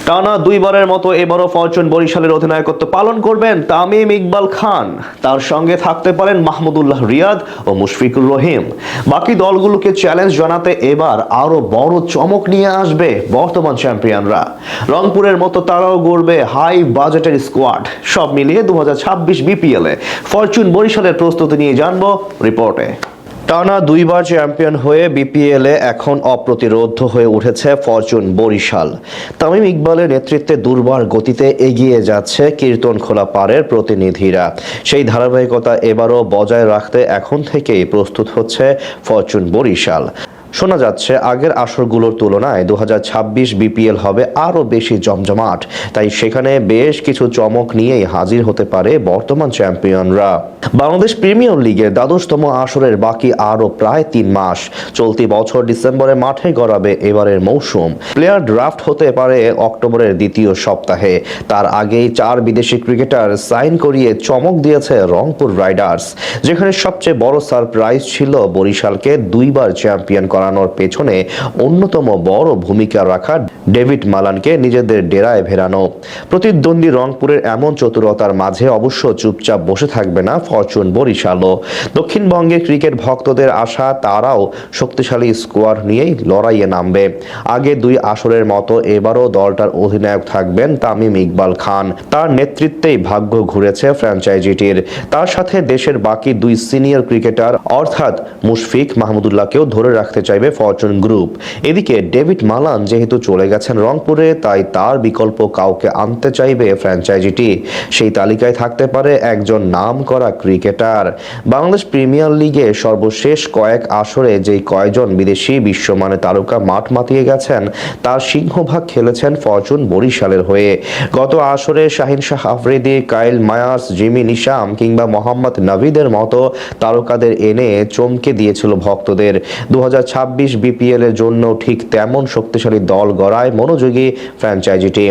টানা দুইবারের মতো এবারও ফরচুন বরিশালের অধিনায়কত্ব পালন করবেন তামিম ইকবাল খান। তার সঙ্গে থাকতে পারেন মাহমুদুল্লাহ রিয়াদ ও মুশফিকুর রহিম। বাকি দলগুলোকে চ্যালেঞ্জ জানাতে এবার আরো বড় চমক নিয়ে আসবে বর্তমান চ্যাম্পিয়নরা। রংপুরের মতো তারাও গড়বে হাই বাজেটের স্কোয়াড। সব মিলিয়ে 2026 বিপিএল এ ফরচুন বরিশালের প্রস্তুতি নিয়ে জানবো রিপোর্টে। টানা দুইবার চ্যাম্পিয়ন হয়ে বিপিএল-এ এখন অপ্রতিরোধ্য হয়ে উঠেছে ফরচুন বরিশাল। তামিম ইকবালের নেতৃত্বে দুর্বার গতিতে এগিয়ে যাচ্ছে কীর্তনখোলা পাড়ের প্রতিনিধিরা। সেই ধারাবাহিকতা এবারও বজায় রাখতে এখন থেকেই প্রস্তুত হচ্ছে ফরচুন বরিশাল। শোনা যাচ্ছে আগের আসরগুলোর তুলনায় 2026 বিপিএল হবে আরও বেশি জমজমাট। তাই সেখানে বেশ কিছু চমক নিয়েই হাজির হতে পারে বর্তমান চ্যাম্পিয়নরা। বাংলাদেশ প্রিমিয়ার লিগের দ্বাদশতম আসরের বাকি আরও প্রায় 3 মাস। চলতি বছর ডিসেম্বরে মাঠে গড়াবে এবারের মৌসুম। প্লেয়ার ড্রাফট হতে পারে অক্টোবরের দ্বিতীয় সপ্তাহে। তার আগেই 4 বিদেশি ক্রিকেটার সাইন করিয়ে চমক দিয়েছে রংপুর রাইডার্স, যেখানে সবচেয়ে বড় সারপ্রাইজ ছিল বরিশালকে দুইবার চ্যাম্পিয়ন করানোর পেছনে অন্যতম বড় ভূমিকা রাখা ডেভিড মালানকে নিজেদের ডেরায় ফেরানো। প্রতিদ্বন্দ্বী রংপুরের এমন চতুরতার মাঝে অবশ্য চুপচাপ বসে থাকবে না ফরচুন বরিশালও। দক্ষিণবঙ্গের ক্রিকেট ভক্তদের আশা তারাও শক্তিশালী স্কোয়াড নিয়েই লড়াইয়ে নামবে। আগে 2 আসরের মতো এবারও দলটার অধিনায়ক থাকবেন তামিম ইকবাল খান। তার নেতৃত্বেই ভাগ্য ঘুরেছে ফ্র্যাঞ্চাইজিটির। তার সাথে দেশের বাকি 2 সিনিয়র ক্রিকেটার অর্থাৎ মুশফিক মাহমুদুল্লাহকেও ধরে রাখতে চাইবে ফরচুন গ্রুপ। এদিকে ডেভিড মালান যেহেতু চলে গেছেন রংপুরে, তাই তার বিকল্প কাউকে আনতে চাইবে ফ্র্যাঞ্চাইজিটি। সেই তালিকায় থাকতে পারে একজন নাম করা ক্রিকেটার। বাংলাদেশ প্রিমিয়ার লিগে সর্বশেষ কয়েক আসরে যেই কয়জন বিদেশি বিশ্বমানের তারকা মাঠ মাতিয়ে গেছেন, তার সিংহভাগ খেলেছেন ফরচুন বরিশালের হয়ে। গত আসরে Shaheen Shah Afridi, Kyle Mayers, Jimmy Neesham কিংবা মোহাম্মদ নাভিদের মতো তারকাদের এনে চমকে দিয়েছিল ভক্তদের। 2026 বিপিএল এর জন্য ঠিক তেমন শক্তিশালী দল গড়ায় মনোযোগী ফ্র্যাঞ্চাইজিটি।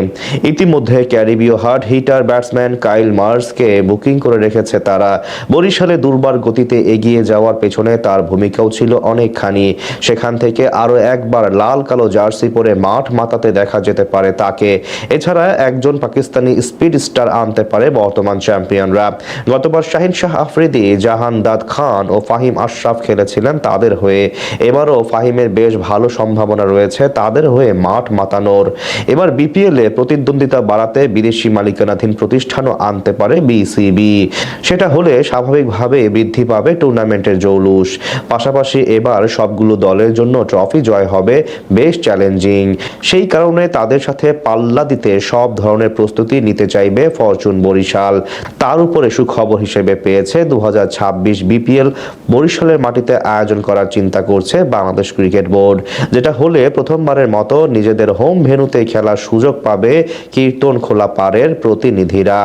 ইতিমধ্যে ক্যারিবীয় হার্ড হিটার ব্যাটসম্যান কাইল মার্সকে বুকিং করে রেখেছে তারা। বরিশালে দুর্বার গতিতে এগিয়ে যাওয়ার পেছনে তার ভূমিকাও ছিল অনেকখানি। সেখান থেকে আরও একবার লাল কালো জার্সি পরে মাঠ মাতাতে দেখা যেতে পারে তাকে। এছাড়া একজন পাকিস্তানি স্পিড স্টার আনতে পারে বর্তমান চ্যাম্পিয়নরা। গতবার শাহিন শাহ আফ্রিদি, জাহান দাদ খান ও ফাহিম আশরাফ খেলেছিলেন তাদের হয়ে। এবারও ফাহিমের বেশ ভালো সম্ভাবনা রয়েছে তাদের হয়ে মাঠ মাতানোর। এবার বিপিএল-এ প্রতিদ্বন্দ্বিতা বাড়াতে বিদেশি মালিকানাধীন প্রতিষ্ঠানও আনতে পারে বিসিবি। সেটা হলে স্বাভাবিকভাবে বৃদ্ধি পাবে টুর্নামেন্টের জৌলুস। পাশাপাশি এবার সবগুলো দলের জন্য ট্রফি জয় হবে বেশ চ্যালেঞ্জিং। সেই কারণে তাদের সাথে পাল্লা দিতে সব ধরনের প্রস্তুতি নিতে চাইবে ফরচুন বরিশাল। তার উপরে সুখবর হিসেবে পেয়েছে 2026 বিপিএল বরিশালের মাটিতে আয়োজন করার চিন্তা করছে বাংলাদেশ ক্রিকেট বোর্ড, যেটা হলে প্রথমবারের মতো নিজেদের হোম ভেন্যুতে খেলার সুযোগ পাবে কীর্তনখোলা পাড়ের প্রতিনিধিরা।